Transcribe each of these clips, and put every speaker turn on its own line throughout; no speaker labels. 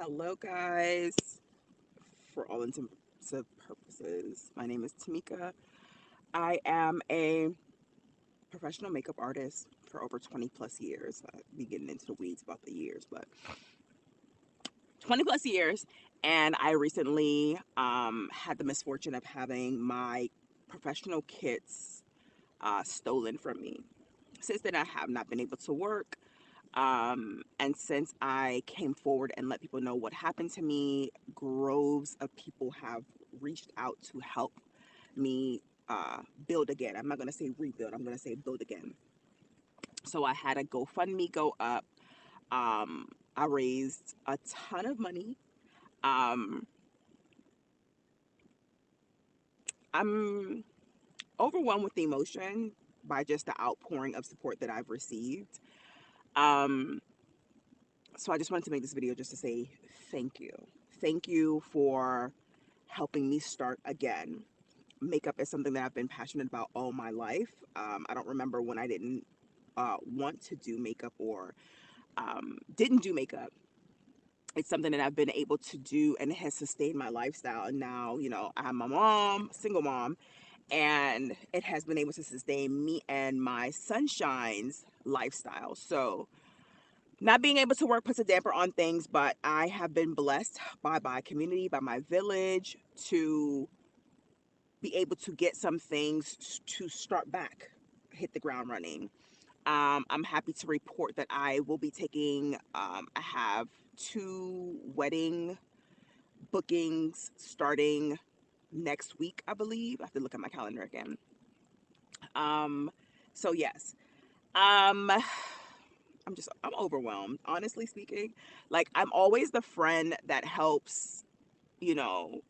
Hello, guys. For all intents and purposes, my name is Tamika. I am a professional makeup artist for over 20 plus years. I'll be getting into the weeds about the years, but 20 plus years. And I recently had the misfortune of having my professional kits stolen from me. Since then, I have not been able to work. And since I came forward and let people know what happened to me, groves of people have reached out to help me build again. I'm not going to say rebuild, I'm going to say build again. So I had a GoFundMe go up. I raised a ton of money. Um, I'm overwhelmed with emotion by just the outpouring of support that I've received. Um, so I just wanted to make this video just to say thank you. Thank you for helping me start again. Makeup is something that I've been passionate about all my life. I don't remember when I didn't want to do makeup or didn't do makeup. It's something that I've been able to do and it has sustained my lifestyle. And now, I have my mom, single mom, and it has been able to sustain me and my sunshine's lifestyle. So, not being able to work puts a damper on things, but I have been blessed by my community, by my village to be able to get some things to start back, hit the ground running. I'm happy to report that I will be taking, I have two wedding bookings starting next week, I believe. I have to look at my calendar again. Um, so, yes. Um, I'm overwhelmed, honestly speaking. Like, I'm always the friend that helps,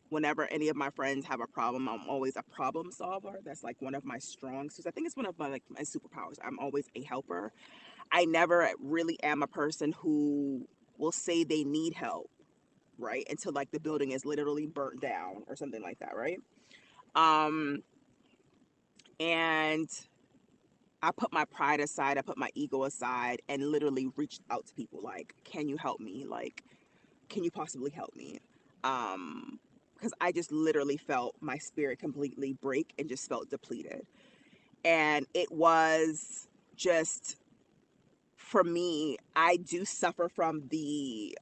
whenever any of my friends have a problem. I'm always a problem solver. That's like one of my strong suits. I think it's one of my superpowers. I'm always a helper. I never really am a person who will say they need help, right? Until like the building is literally burnt down or something like that, right? Um, and I put my pride aside, I put my ego aside, and literally reached out to people like, can you help me? Like, can you possibly help me? Because I just literally felt my spirit completely break and just felt depleted. And it was just, for me, I do suffer from the,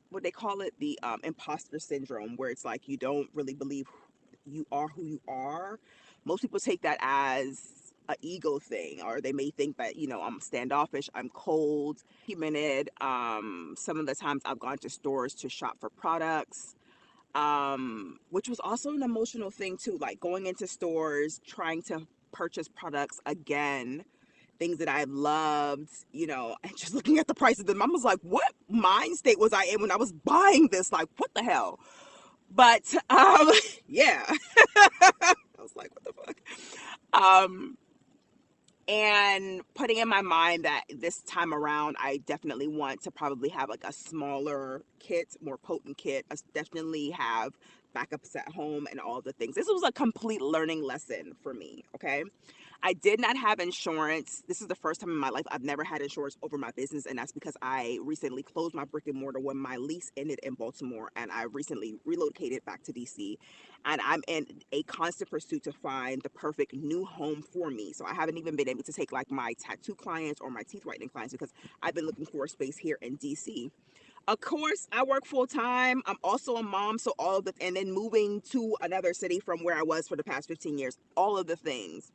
what they call it, the imposter syndrome, where it's like you don't really believe you are who you are. Most people take that as a ego thing, or they may think that I'm standoffish, I'm cold, timid. Some of the times I've gone to stores to shop for products, which was also an emotional thing too, like going into stores trying to purchase products again, things that I loved, and just looking at the price of them, I was like, what mind state was I in when I was buying this? Like, what the hell? But yeah, I was like, what the fuck? Um, and putting in my mind that this time around, I definitely want to probably have like a smaller kit, more potent kit. I definitely have backups at home and all the things. This was a complete learning lesson for me. Okay. I did not have insurance. This is the first time in my life I've never had insurance over my business, and that's because I recently closed my brick and mortar when my lease ended in Baltimore, and I recently relocated back to DC. And I'm in a constant pursuit to find the perfect new home for me. So I haven't even been able to take like my tattoo clients or my teeth whitening clients because I've been looking for a space here in DC. Of course, I work full time. I'm also a mom, so all of the, and then moving to another city from where I was for the past 15 years, all of the things.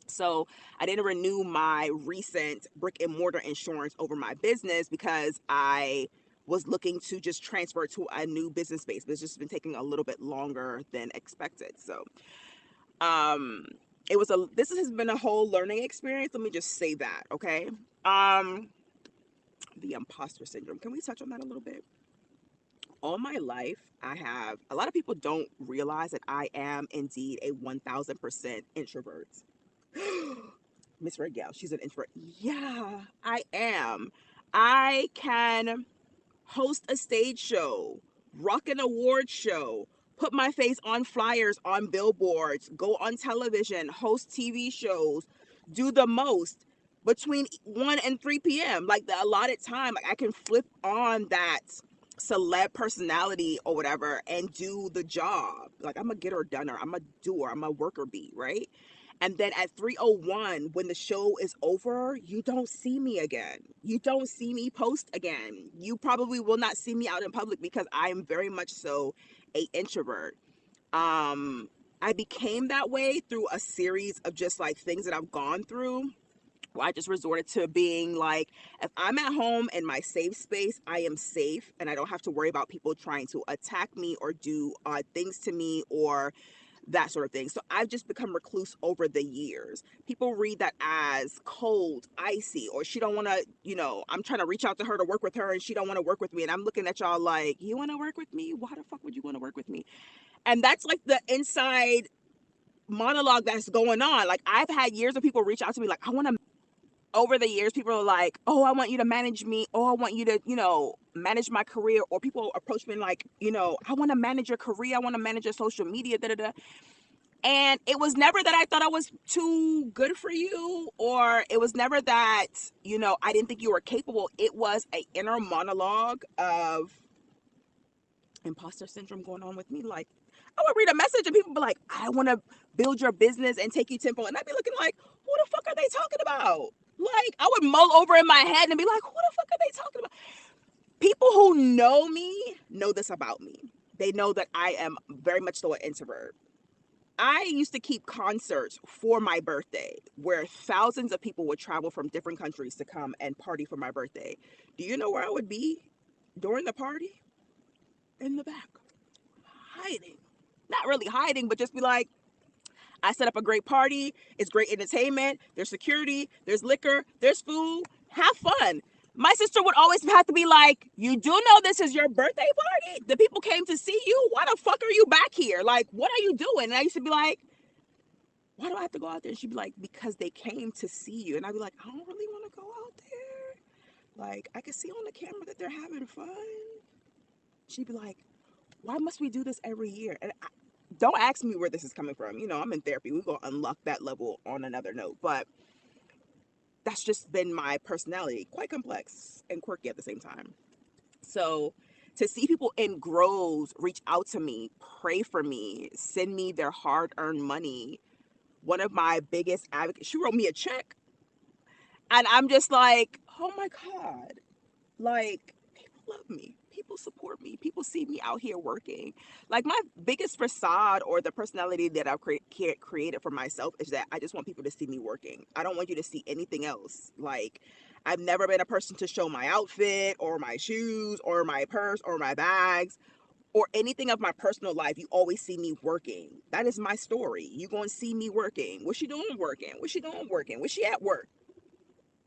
So I didn't renew my recent brick and mortar insurance over my business because I was looking to just transfer to a new business space, but it's just been taking a little bit longer than expected. So um this has been a whole learning experience. Let me just say that, okay? Um the imposter syndrome. Can we touch on that a little bit? All my life, I have a lot of people don't realize that I am indeed a 1000% introvert. Miss Red Gal, she's an introvert. Yeah, I am. I can host a stage show, rock an award show, put my face on flyers on billboards, go on television, host TV shows, do the most between 1 and 3 p.m. Like the allotted time, like I can flip on that celeb personality or whatever and do the job. Like, I'm a getter doner, I'm a doer, I'm a worker bee, right? And then at 3:01, when the show is over, you don't see me again. You don't see me post again. You probably will not see me out in public because I am very much so a introvert. I became that way through a series of just like things that I've gone through. I just resorted to being like, if I'm at home in my safe space, I am safe and I don't have to worry about people trying to attack me or do things to me or that sort of thing. So I've just become recluse over the years. People read that as cold, icy, or she don't want to, I'm trying to reach out to her to work with her and she don't want to work with me. And I'm looking at y'all like, you want to work with me? Why the fuck would you want to work with me? And that's like the inside monologue that's going on. Like, I've had years of people reach out to me like, I want to, over the years, people are like, oh, I want you to manage me. Oh, I want you to, manage my career. Or people approach me like, I want to manage your career. I want to manage your social media, da da da. And it was never that I thought I was too good for you, or it was never that, I didn't think you were capable. It was an inner monologue of imposter syndrome going on with me. Like, I would read a message and people be like, I want to build your business and take you tempo. And I'd be looking like, who the fuck are they talking about? Like, I would mull over in my head and be like, who the fuck are they talking about? People who know me know this about me. They know that I am very much so an introvert. I used to keep concerts for my birthday where thousands of people would travel from different countries to come and party for my birthday. Do you know where I would be during the party? In the back, hiding. Not really hiding, but just be like, I set up a great party. It's great entertainment. There's security. There's liquor. There's food. Have fun. My sister would always have to be like, you do know this is your birthday party? The people came to see you. Why the fuck are you back here? Like, what are you doing? And I used to be like, why do I have to go out there? And she'd be like, because they came to see you. And I'd be like, I don't really want to go out there. Like, I could see on the camera that they're having fun. She'd be like, why must we do this every year? And don't ask me where this is coming from. I'm in therapy. We're going to unlock that level on another note. But that's just been my personality. Quite complex and quirky at the same time. So to see people in groves reach out to me, pray for me, send me their hard-earned money. One of my biggest advocates, she wrote me a check. And I'm just like, oh my God. Like, people love me. People support me. People see me out here working. Like, my biggest facade or the personality that I've created for myself is that I just want people to see me working. I don't want you to see anything else. Like, I've never been a person to show my outfit or my shoes or my purse or my bags or anything of my personal life. You always see me working. That is my story. You going to see me working. What's she doing working? What's she doing working? Where's she at work?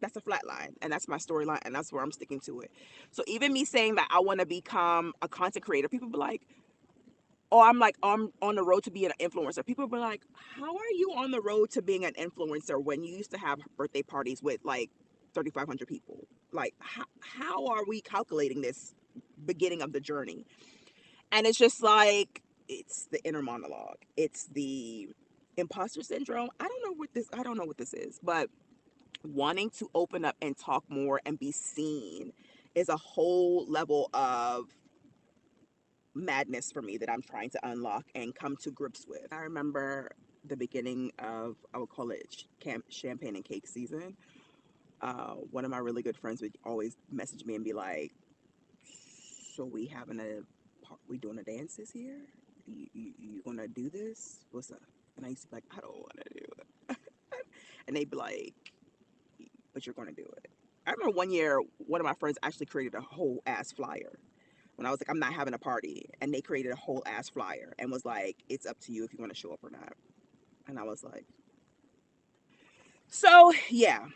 That's a flat line, and that's my storyline, and that's where I'm sticking to it. So even me saying that I want to become a content creator, people be like, oh, I'm on the road to being an influencer. People be like, how are you on the road to being an influencer when you used to have birthday parties with like 3,500 people? Like, how are we calculating this beginning of the journey? And it's just like, it's the inner monologue. It's the imposter syndrome. I don't know what this is, but wanting to open up and talk more and be seen is a whole level of madness for me that I'm trying to unlock and come to grips with. I remember the beginning of, I would call it champagne and cake season. One of my really good friends would always message me and be like, so we doing a dance this year? You gonna do this? What's up? And I used to be like, I don't want to do it. And they'd be like, but you're going to do it. I remember one year, one of my friends actually created a whole ass flyer when I was like, I'm not having a party. And they created a whole ass flyer and was like, it's up to you if you want to show up or not. And I was like, so yeah.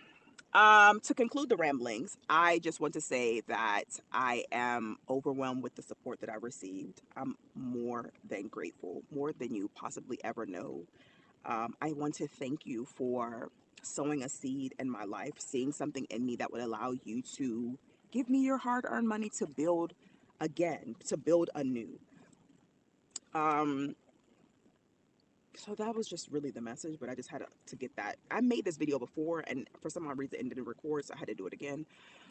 To conclude the ramblings, I just want to say that I am overwhelmed with the support that I received. I'm more than grateful, more than you possibly ever know. I want to thank you for sowing a seed in my life, seeing something in me that would allow you to give me your hard-earned money to build again, to build anew. So that was just really the message, but I just had to get that. I made this video before, and for some odd reason it didn't record, so I had to do it again.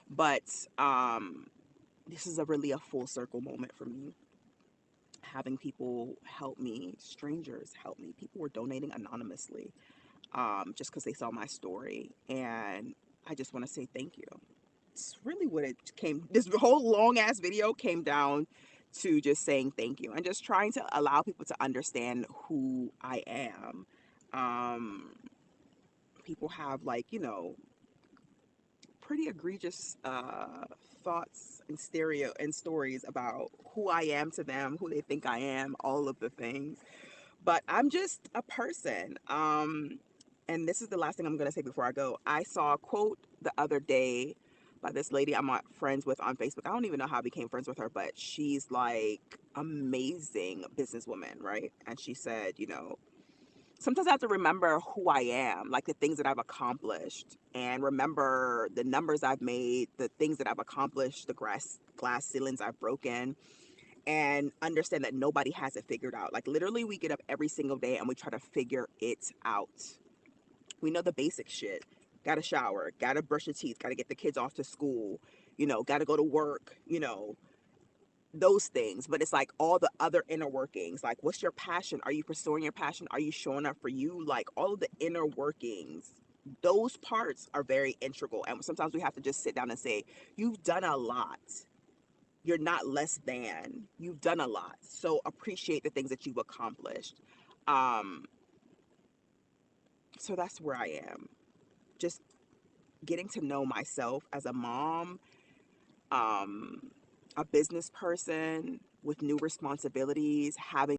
But this is a really a full circle moment for me. Having people help me, strangers help me. People were donating anonymously, just because they saw my story. And I just want to say thank you. It's really what it came, this whole long ass video came down to, just saying thank you and just trying to allow people to understand who I am. Um, People have, like, pretty egregious thoughts and stereo and stories about who I am to them, who they think I am, all of the things. But I'm just a person. And this is the last thing I'm gonna say before I go. I saw a quote the other day by this lady I'm friends with on Facebook. I don't even know how I became friends with her, but she's like amazing businesswoman, right? And she said, sometimes I have to remember who I am, like the things that I've accomplished, and remember the numbers I've made, the things that I've accomplished, the glass ceilings I've broken, and understand that nobody has it figured out. Like, literally, we get up every single day and we try to figure it out. We know the basic shit. Gotta shower, gotta brush your teeth, gotta get the kids off to school, gotta go to work, those things. But it's like all the other inner workings. Like, what's your passion? Are you pursuing your passion? Are you showing up for you? Like, all of the inner workings, those parts are very integral. And sometimes we have to just sit down and say, you've done a lot. You're not less than. You've done a lot. So appreciate the things that you've accomplished. Um, so that's where I am. Just getting to know myself as a mom, um, a business person with new responsibilities, having